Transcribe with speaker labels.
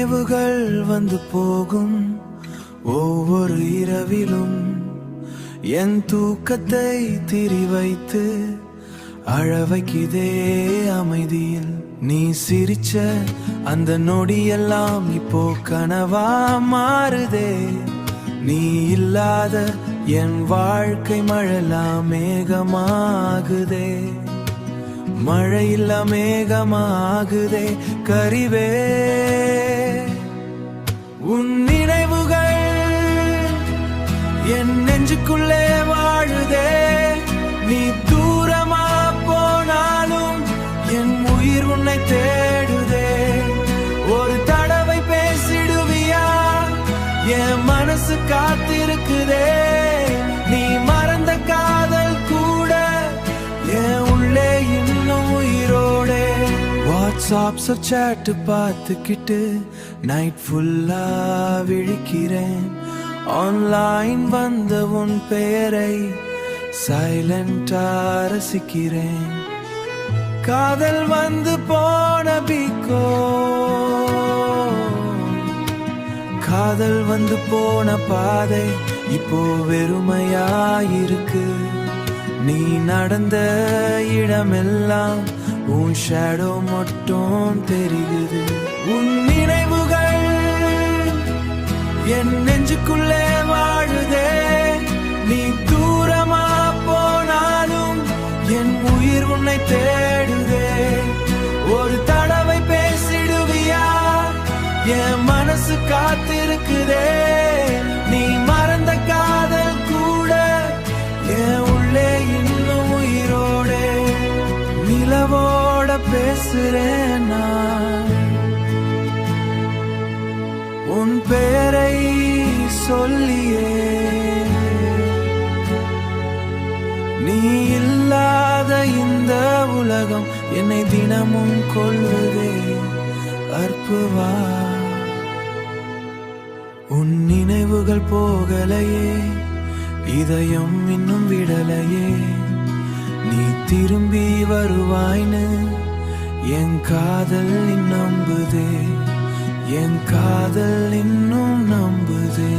Speaker 1: நினைவுகள் வந்து போகும் ஒவ்வொரு இரவிலும் என் தூக்கத்தை திரி வைத்து அழவைக்குதே அமைதியில். நீ சிரிச்ச அந்த நொடியெல்லாம் இப்போ கனவா மாறுதே. நீ இல்லாத என் வாழ்க்கை மழைலாம் மேகமாகுதே. மழையில்ல மேகமாகுதே கரிவே. உன் நினைவுகள் என் நெஞ்சுக்குள்ளே வாழுதே. நீ தூரமா போனாலும் என் உயிர் உன்னை தேடுதே. ஒரு தடவை பேசிடுவியா? என் மனசு காத்திருக்குதே. நீ மறந்த காதல் கூட என் உள்ளே இன்னும் உயிரோடே. வாட்ஸ்அப் சேட் பார்த்துக்கிட்டு நைட் ஃபுல்லா விழிக்கிறேன். ஆன்லைன் வந்த உன் பெயரை சைலண்டா ரசிக்கிறேன். காதல் வந்து போன பிகோ, காதல் வந்து போன பாதை இப்போ வெறுமையாயிருக்கு. நீ நடந்த இடமெல்லாம் உன் ஷேடோ மட்டும் தெரியுது. உன் நினைவுகள் என் நெஞ்சுக்குள்ளே வாழுதே. நீ தூரமா போனாலும் என் உயிர் உன்னை தேடுதே. ஒரு தடவை பேசிடுவியா? என் மனசு காத்திருக்குதே. நீ மறந்த காதல் கூட என் உள்ளே இன்னும் உயிரோடே. நிலவோட பேசுறேன் நான், உன் பெயரை சொல்லியே. நீ இல்லாத இந்த உலகம் என்னை தினமும் கொள்வதே அற்புவா. உன் நினைவுகள் போகலையே, இதயம் இன்னும் விடலையே. நீ திரும்பி வருவாய்னு என் காதல் நம்புதே. என் காதல் இன்னும் நம்புதே.